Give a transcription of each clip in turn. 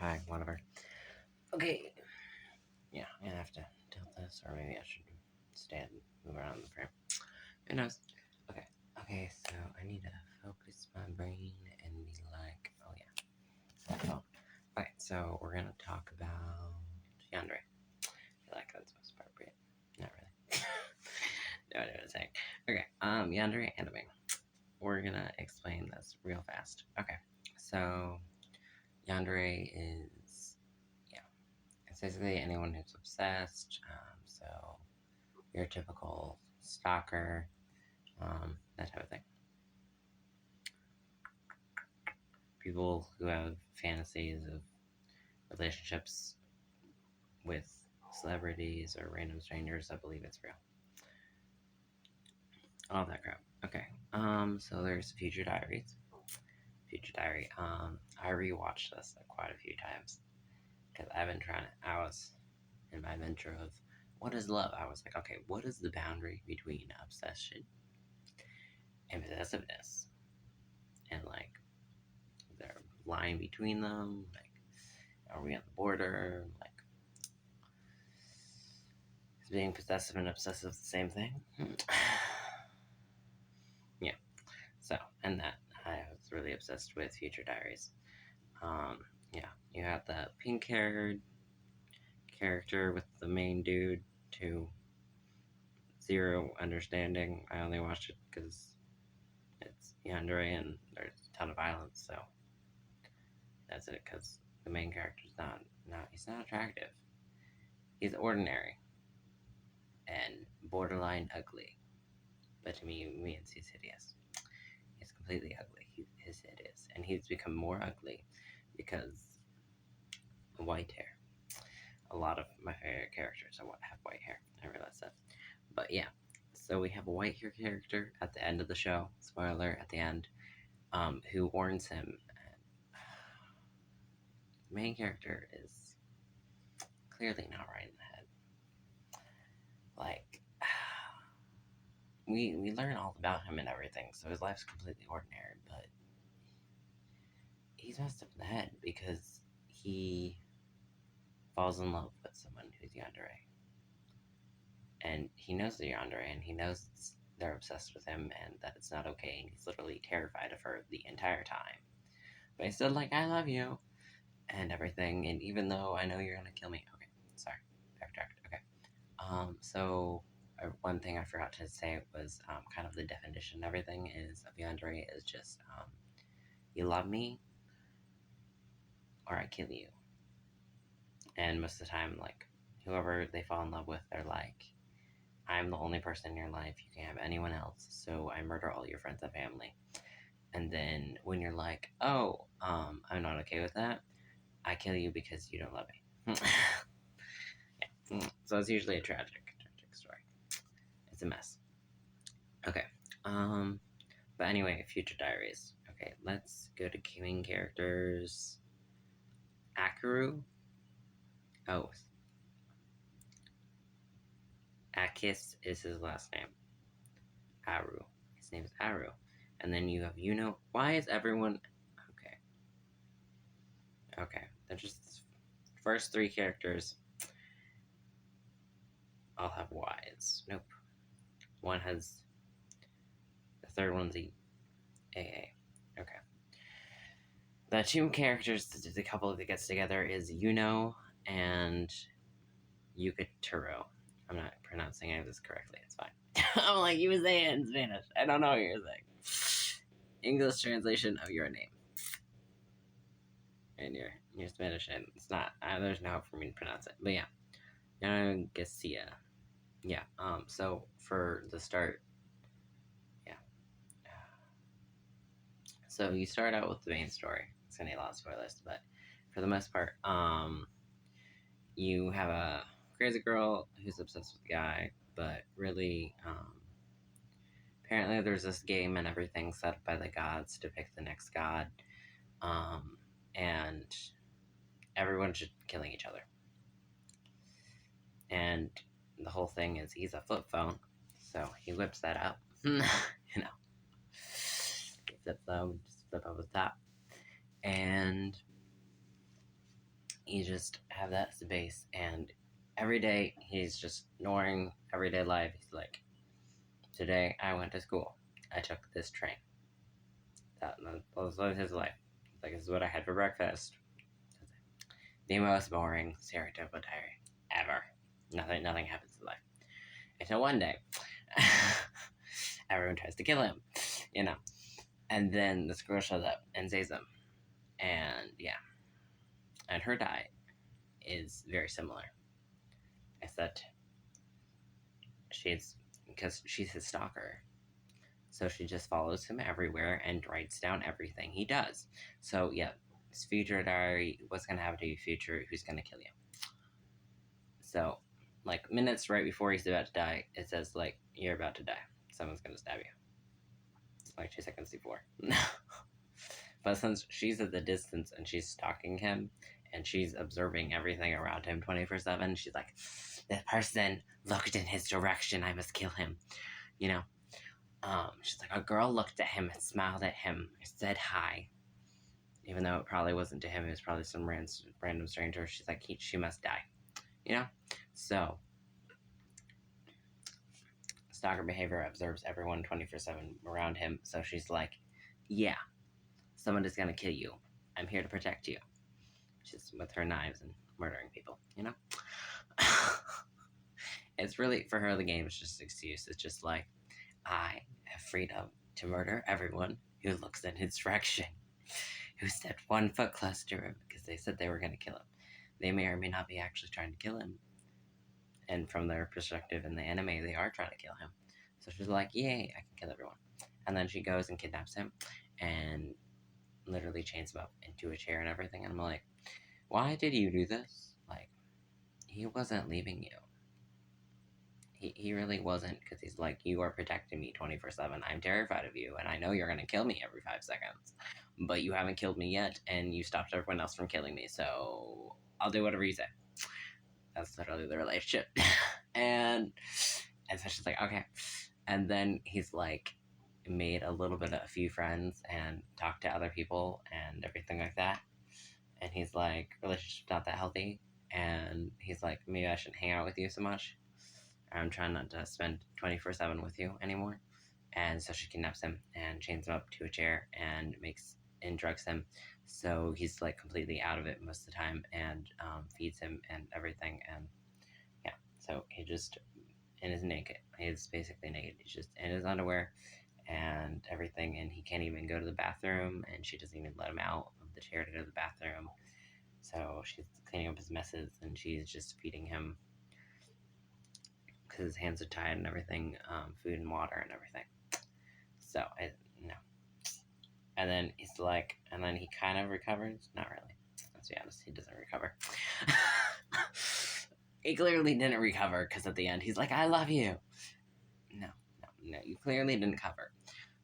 pie, whatever. Okay. Yeah, I'm gonna have to tilt this, or maybe I should stand and move around the frame. Who knows? Okay, so I need to focus my brain and be like, oh yeah, phone. Okay, so we're gonna talk about Yandere. I feel like that's most appropriate. Not really. No idea what I'm saying. Okay, Yandere Anime. We're gonna explain this real fast. Okay, so Yandere is, it's basically anyone who's obsessed. So your typical stalker, that type of thing. People who have fantasies of relationships with celebrities or random strangers that believe it's real. All that crap. Okay. So there's Future Diaries. Future Diary. I rewatched this quite a few times because I've been trying to. I was in my venture of what is love. I was like, okay, what is the boundary between obsession and possessiveness? And like, is there a line between them? Like, are we on the border? Like, is being possessive and obsessive the same thing? Yeah. So, and that I was really obsessed with Future Diaries. Yeah, you have the pink-haired character with the main dude to zero understanding. I only watched it because it's Yandere and there's a ton of violence, so that's it. Because the main character's he's not attractive. He's ordinary and borderline ugly, but to me means he's hideous. He's completely ugly. He's hideous, and he's become more ugly because of white hair. A lot of my favorite characters have white hair. I realize that. But yeah, so we have a white hair character at the end of the show, spoiler at the end, who warns him. The main character is clearly not right in the head. Like, we learn all about him and everything, so his life's completely ordinary, but he's messed up in the head because he falls in love with someone who's Yandere. And he knows they're Yandere, and he knows they're obsessed with him and that it's not okay, and he's literally terrified of her the entire time. But he's still like, I love you, and everything, and even though I know you're gonna kill me. Okay, sorry, backtracked. Okay. So one thing I forgot to say was kind of the definition and everything is of Yandere is just you love me or I kill you. And most of the time, like, whoever they fall in love with, they're like, I'm the only person in your life. You can't have anyone else. So I murder all your friends and family. And then when you're like, oh, I'm not okay with that, I kill you because you don't love me. Yeah. So it's usually a tragic story. It's a mess. Okay. But anyway, Future Diaries. Okay, let's go to main characters. Akaru. Oh. Akis is his last name. Aru. His name is Aru. And then you have Why is everyone... Okay. They're just... First three characters all have Y's. Nope. One has... The third one's a AA. Okay. The two characters, the couple that gets together is and Yukaturo. I'm not pronouncing any of this correctly. It's fine. I'm like, you say it in Spanish. I don't know what you're saying. English translation of your name. And your Spanish, and it's not. There's no hope for me to pronounce it. But yeah, Garcia. Yeah. So for the start, yeah. So you start out with the main story. It's gonna be a lot of spoilers, but for the most part, you have a crazy girl who's obsessed with the guy, but really, apparently there's this game and everything set up by the gods to pick the next god, and everyone's just killing each other. And the whole thing is he's a flip phone, so he whips that out. Flip phone, just flip over the top. And you just have that as a base, and every day he's just ignoring everyday life. He's like, today I went to school. I took this train. That was his life. Like, this is what I had for breakfast. The most boring stereotypical diary ever. Nothing happens in life. Until one day, everyone tries to kill him, you know. And then this girl shows up and saves him. And yeah. And her diet is very similar. Except because she's his stalker. So she just follows him everywhere and writes down everything he does. So yeah, his future diary, what's going to happen to you future, who's going to kill you. So, like, minutes right before he's about to die, it says, like, you're about to die. Someone's going to stab you. It's like 2 seconds before. But since she's at the distance and she's stalking him and she's observing everything around him 24/7, she's like, that person looked in his direction, I must kill him. You know? She's like, a girl looked at him and smiled at him, said hi. Even though it probably wasn't to him, it was probably some random stranger. She's like, she must die. You know? So, stalker behavior observes everyone 24/7 around him. So she's like, yeah, someone is going to kill you. I'm here to protect you. She's with her knives and murdering people, you know? It's really, for her, the game is just an excuse. It's just like, I have freedom to murder everyone who looks in his direction, who stepped 1 foot closer to him because they said they were going to kill him. They may or may not be actually trying to kill him. And from their perspective in the anime, they are trying to kill him. So she's like, yay, I can kill everyone. And then she goes and kidnaps him and literally chains him up into a chair and everything. And I'm like, why did you do this? Like, he wasn't leaving you. He really wasn't, because he's like, you are protecting me 24/7. I'm terrified of you, and I know you're going to kill me every 5 seconds. But you haven't killed me yet, and you stopped everyone else from killing me, so I'll do whatever you say. That's literally the relationship. and so she's like, okay. And then he's like, made a few friends and talked to other people and everything like that. And he's like, relationship's not that healthy. And he's like, maybe I shouldn't hang out with you so much. I'm trying not to spend 24/7 with you anymore. And so she kidnaps him and chains him up to a chair and drugs him. So he's like completely out of it most of the time, and feeds him and everything. And yeah, so he just is naked. He's basically naked. He's just in his underwear and everything, and he can't even go to the bathroom, and she doesn't even let him out of the chair to go to the bathroom. So she's cleaning up his messes, and she's just feeding him, because his hands are tied and everything, food and water and everything. So, no. And then he's like, and then he kind of recovers. Not really. Let's be honest, he doesn't recover. He clearly didn't recover, because at the end, he's like, I love you. No, you clearly didn't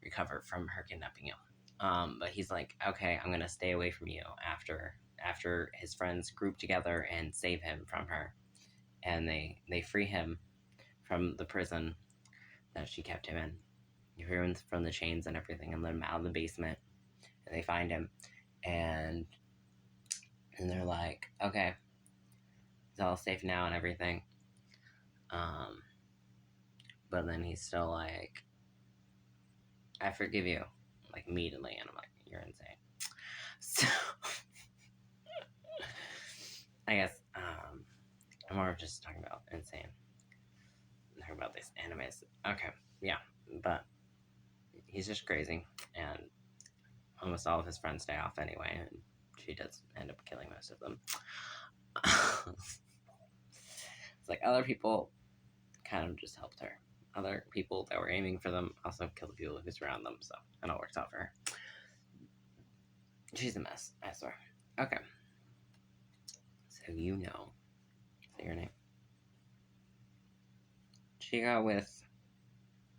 recover from her kidnapping you. But he's like, okay, I'm going to stay away from you after his friends group together and save him from her. And they free him from the prison that she kept him in. He free him from the chains and everything and let him out of the basement. And they find him. And they're like, okay, it's all safe now and everything. But then he's still like, I forgive you, like, immediately. And I'm like, you're insane. So, I guess, I'm more of just talking about insane. Talking about these animes. Okay, yeah, but he's just crazy, and almost all of his friends die off anyway, and she does end up killing most of them. It's like other people kind of just helped her. Other people that were aiming for them also killed the people who surround them, so it all works out for her. She's a mess, I swear. Okay. So you know. Say your name. She got with,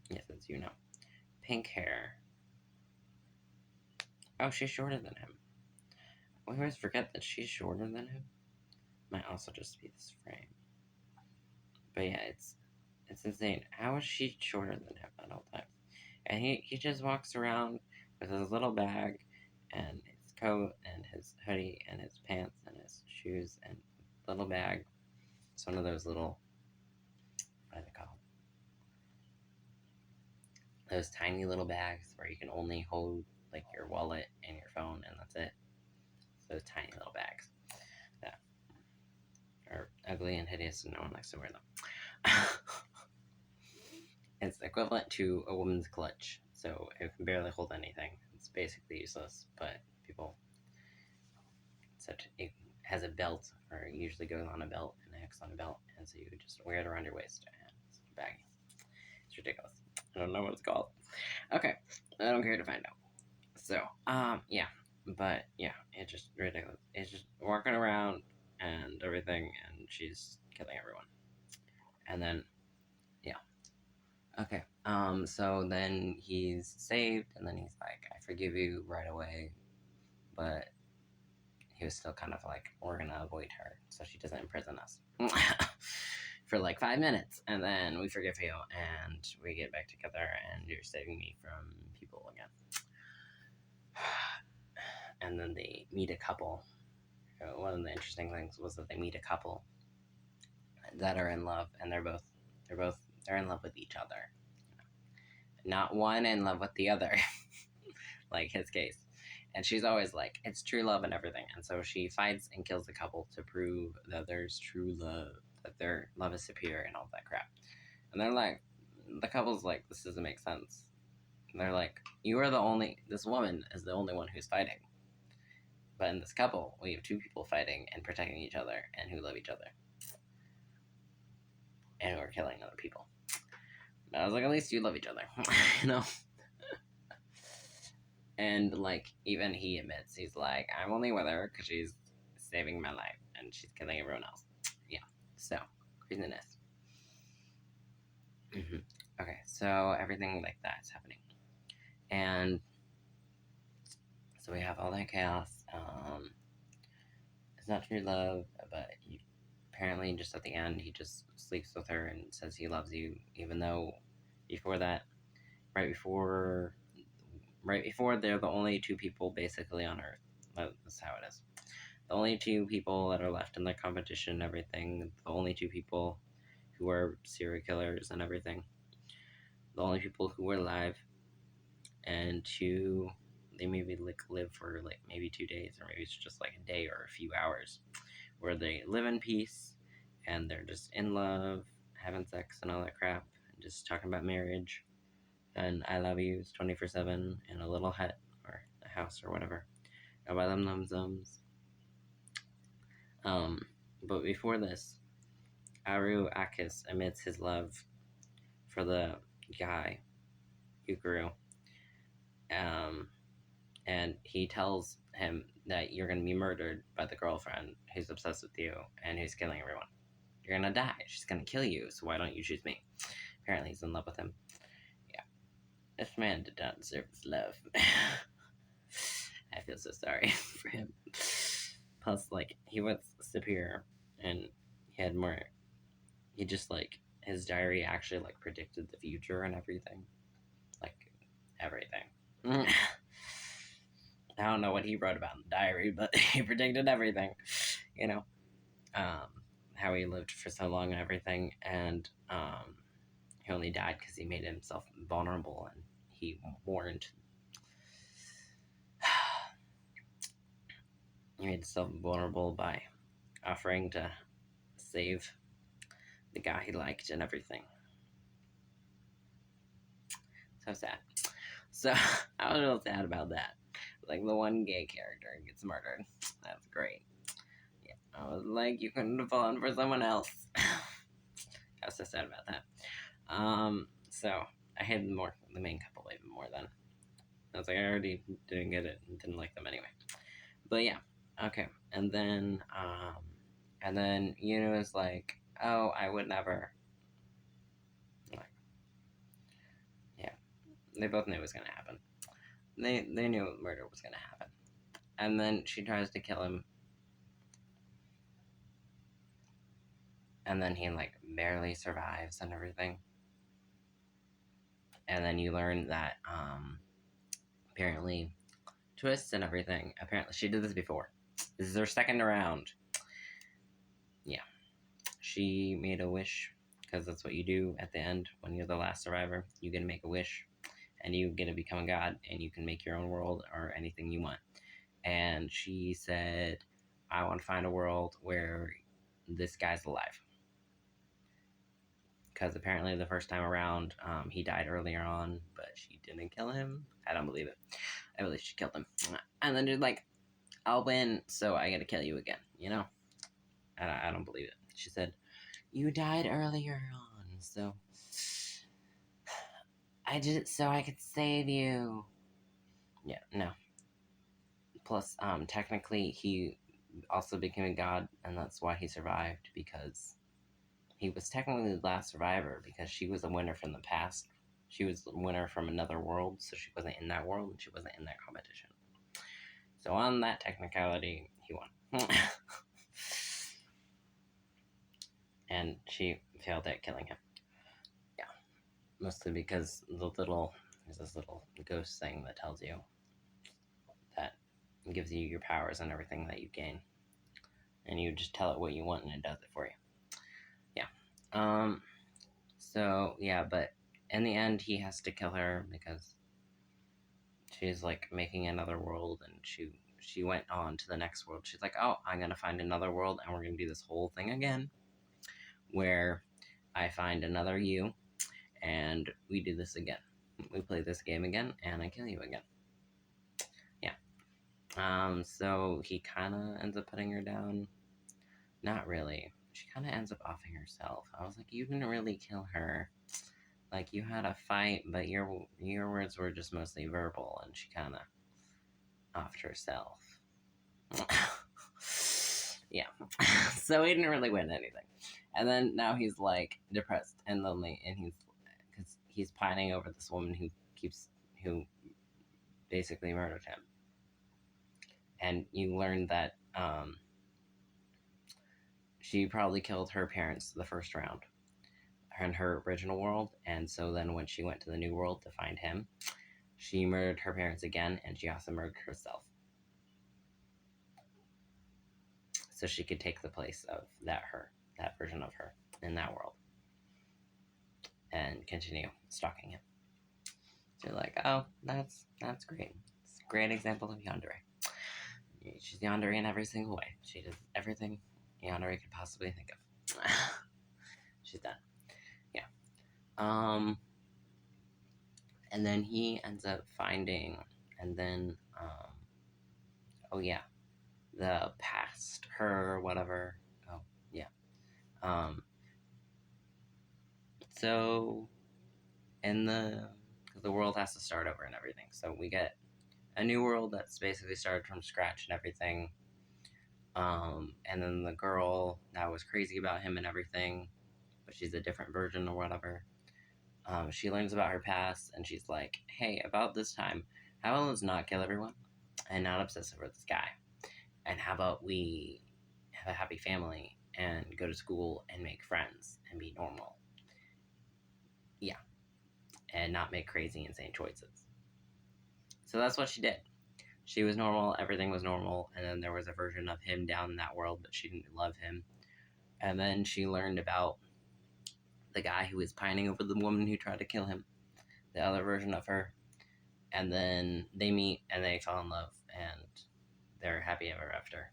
yes, it's you know, pink hair. Oh, she's shorter than him. We always forget that she's shorter than him. Might also just be this frame. But yeah, it's insane. How is she shorter than him at all times? And he just walks around with his little bag and his coat and his hoodie and his pants and his has shoes and little bag. It's one of those little, what are they called? Those tiny little bags where you can only hold like your wallet and your phone, and that's it. Those tiny little bags that are ugly and hideous, and no one likes to wear them. It's equivalent to a woman's clutch, so it can barely hold anything. It's basically useless, but people, it has a belt, or it usually goes on a belt and hangs on a belt, and so you just wear it around your waist, and it's baggy. It's ridiculous. I don't know what it's called. Okay, I don't care to find out. So, yeah, but yeah, it's just ridiculous. It's just walking around and everything, and she's killing everyone. And then, yeah. Okay, so then he's saved, and then he's like, I forgive you right away, but he was still kind of like, we're gonna avoid her so she doesn't imprison us. For like 5 minutes, and then we forgive you, and we get back together, and you're saving me from people again. And then they meet a couple. One of the interesting things was that they meet a couple that are in love, and they're in love with each other. Not one in love with the other, like his case. And she's always like, it's true love and everything. And so she fights and kills the couple to prove that there's true love, that their love is superior and all that crap. And they're like, the couple's like, this doesn't make sense. And they're like, this woman is the only one who's fighting. But in this couple, we have 2 people fighting and protecting each other and who love each other. And who are killing other people. And I was like, at least you love each other. You know? And, like, even he admits, he's like, I'm only with her because she's saving my life. And she's killing everyone else. Yeah. So, craziness. Okay, so everything like that's happening. And so we have all that chaos. It's not true love, but apparently just at the end, he just sleeps with her and says he loves you, even though before that, right before they're the only 2 people basically on Earth. That's how it is. The only 2 people that are left in the competition and everything. The only 2 people who are serial killers and everything. The only people who are alive. And 2, they maybe like live for like maybe 2 days, or maybe it's just like a day or a few hours, where they live in peace and they're just in love, having sex and all that crap, and just talking about marriage and I love yous 24/7 in a little hut or a house or whatever. Go buy them nums. But before this, Aru Akis admits his love for the guy, Yukuru. And he tells him that you're gonna be murdered by the girlfriend who's obsessed with you and who's killing everyone. You're gonna die. She's gonna kill you, so why don't you choose me? Apparently he's in love with him. Yeah. This man did not deserve his love. I feel so sorry for him. Plus, like, he was superior, and he just, like, his diary actually, like, predicted the future and everything. Like, everything. I don't know what he wrote about in the diary, but he predicted everything, you know. How he lived for so long and everything, and he only died because he made himself vulnerable, and he warned. He made himself vulnerable by offering to save the guy he liked and everything. So sad. So, I was real sad about that. Like, the one gay character gets murdered. That's great. Yeah, I was like, you couldn't have fallen for someone else. I was so sad about that. So, I hated the main couple even more then. I was like, I already didn't get it and didn't like them anyway. But yeah, okay. And then Yuna was like, oh, I would never. Like, yeah, they both knew it was going to happen. They knew murder was going to happen. And then she tries to kill him. And then he, like, barely survives and everything. And then you learn that, apparently, twists and everything. Apparently, she did this before. This is her second round yeah, she made a wish, because that's what you do at the end when you're the last survivor. You get to make a wish, and you get to become a god, and you can make your own world or anything you want. And she said, I want to find a world where this guy's alive. Because apparently the first time around, he died earlier on, but she didn't kill him. I don't believe it. I believe she killed him. And then she's like, I'll win, so I gotta kill you again, you know? I don't believe it. She said, you died earlier on, so I did it so I could save you. Yeah, no. Plus, technically, he also became a god, and that's why he survived, because he was technically the last survivor, because she was a winner from the past. She was the winner from another world, so she wasn't in that world, and she wasn't in that competition. So on that technicality, he won. And she failed at killing him. Yeah. Mostly because there's this little ghost thing that tells you, that gives you your powers and everything that you gain. And you just tell it what you want and it does it for you. Yeah. So, yeah, but in the end, he has to kill her because she's, like, making another world, and she went on to the next world. She's like, oh, I'm gonna find another world, and we're gonna do this whole thing again, where I find another you, and we do this again. We play this game again, and I kill you again. Yeah. So he kind of ends up putting her down. Not really. She kind of ends up offing herself. I was like, you didn't really kill her. Like, you had a fight, but your words were just mostly verbal, and she kind of offed herself. Yeah. So he didn't really win anything. And then now he's, like, depressed and lonely, and because he's pining over this woman who basically murdered him. And you learn that she probably killed her parents the first round in her original world, and so then when she went to the new world to find him, she murdered her parents again, and she also murdered herself. So she could take the place of that version of her in that world, and continue stalking him. So you're like, oh, that's great. It's a great example of Yandere. She's Yandere in every single way. She does everything Yandere could possibly think of. She's done. Yeah. And then he ends up finding, and then, oh yeah, the past, her, whatever. Oh, yeah. So, in the world has to start over and everything. So we get a new world that's basically started from scratch and everything. And then the girl that was crazy about him and everything, but she's a different version or whatever. She learns about her past, and she's like, hey, about this time, how about let's not kill everyone and not obsess over this guy? And how about we have a happy family and go to school and make friends and be normal? Yeah. And not make crazy, insane choices. So that's what she did. She was normal, everything was normal, and then there was a version of him down in that world, but she didn't love him. And then she learned about the guy who was pining over the woman who tried to kill him, the other version of her. And then they meet and they fall in love, and they're happy ever after.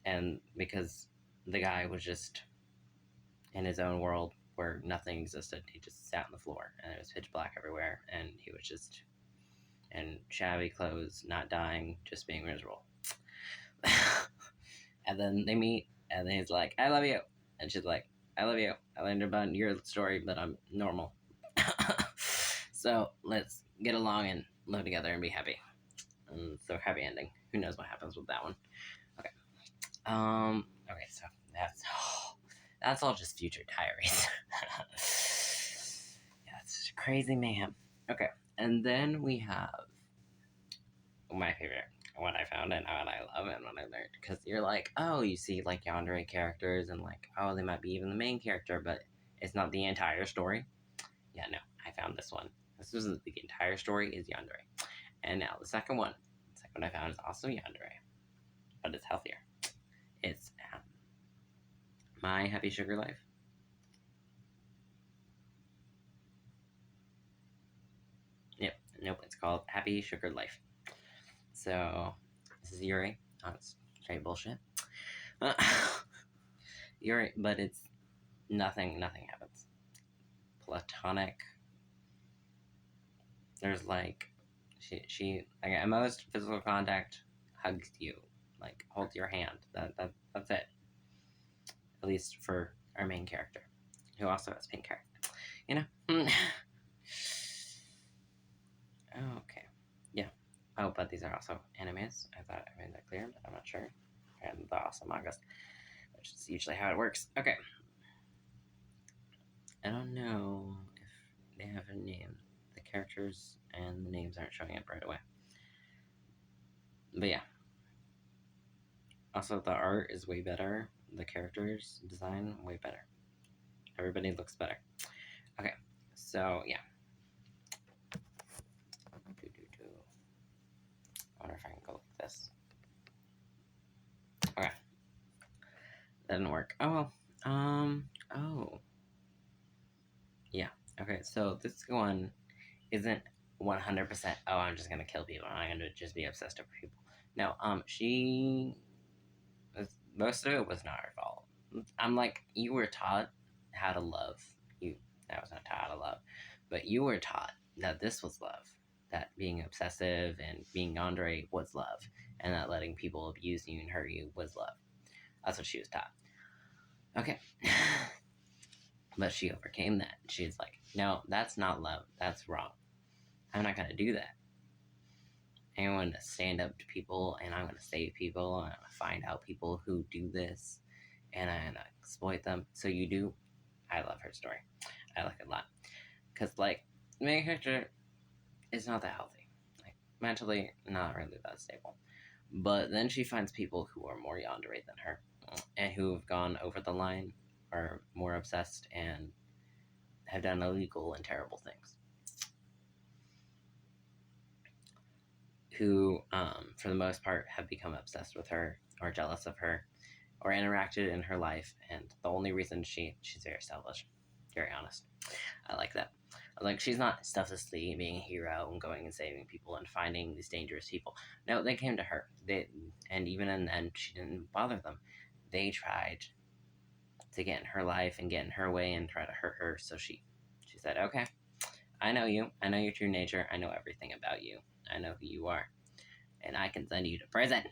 And because the guy was just in his own world where nothing existed, he just sat on the floor, and it was pitch black everywhere, and he was just in shabby clothes, not dying, just being miserable. And then they meet, and then he's like, I love you. And she's like, I love you. I learned about your story, but I'm normal. So let's get along and live together and be happy. And so happy ending. Who knows what happens with that one. Okay. Okay, so that's all just future diaries. Yeah, it's just crazy mayhem. Okay, and then we have my favorite, what I found and what I love and what I learned. Because you're like, oh, you see like Yandere characters and like, oh, they might be even the main character, but it's not the entire story. Yeah, no, I found this one. This was the entire story is Yandere. And now the second one I found is also Yandere, but it's healthier. It's My Happy Sugar Life. Yep, nope, it's called Happy Sugar Life. So, this is Yuri. Oh, it's straight bullshit. Yuri, but it's nothing happens. Platonic. There's like, she like at most physical contact, hugs you, like holds your hand. That's it. At least for our main character, who also has pink hair. You know? Okay. Yeah. Oh, but these are also animes. I thought I made that clear, but I'm not sure. And they're also mangas, which is usually how it works. Okay. I don't know if they have a name. The characters and the names aren't showing up right away. But yeah. Also, the art is way better. The characters design way better. Everybody looks better. Okay, so yeah. I wonder if I can go like this. Okay. That didn't work. Oh well. Oh. Yeah. Okay, so this one isn't 100%, oh, I'm just gonna kill people. I'm gonna just be obsessed over people. No, most of it was not her fault. I'm like, you were taught how to love. I was not taught how to love, but you were taught that this was love. That being obsessive and being yandere was love, and that letting people abuse you and hurt you was love. That's what she was taught. Okay. But she overcame that. She's like, no, that's not love. That's wrong. I'm not gonna do that. I'm going to stand up to people, and I'm going to save people, and I'm going to find out people who do this, and I'm going to exploit them. So you do. I love her story. I like it a lot. Because, like, the main character is not that healthy. Like, mentally, not really that stable. But then she finds people who are more yandere than her, and who have gone over the line, are more obsessed, and have done illegal and terrible things. Who, for the most part, have become obsessed with her, or jealous of her, or interacted in her life, and the only reason she's very selfish, very honest. I like that. Like, she's not selflessly being a hero and going and saving people and finding these dangerous people. No, they came to her. And even in the end, she didn't bother them. They tried to get in her life and get in her way and try to hurt her. So she said, okay, I know you. I know your true nature. I know everything about you. I know who you are. And I can send you to prison.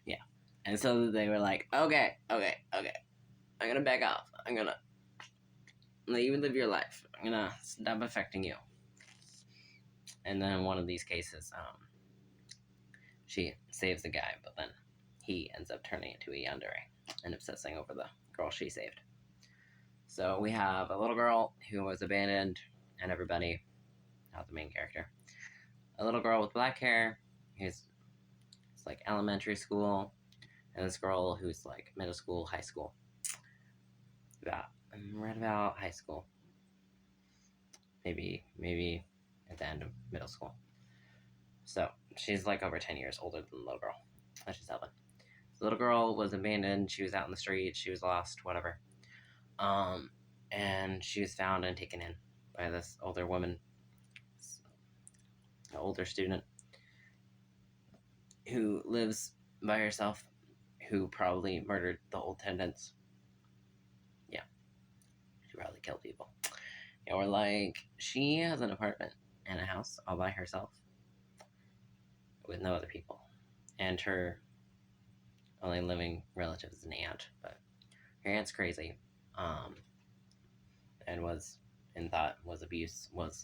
Yeah. And so they were like, okay. I'm gonna back off. I'm gonna let you live your life. I'm gonna stop affecting you. And then in one of these cases, she saves the guy, but then he ends up turning into a yandere and obsessing over the girl she saved. So we have a little girl who was abandoned, and everybody, not the main character, a little girl with black hair who's it's like elementary school, and this girl who's like middle school, high school. Right about high school. Maybe at the end of middle school. So she's like over 10 years older than the little girl. And she's 11. The little girl was abandoned. She was out in the street. She was lost, whatever. And she was found and taken in by this older woman, an older student who lives by herself, who probably murdered the old attendants. Yeah, she probably killed people. Or like, she has an apartment and a house all by herself with no other people. And her only living relative is an aunt, but her aunt's crazy. And thought was abuse, was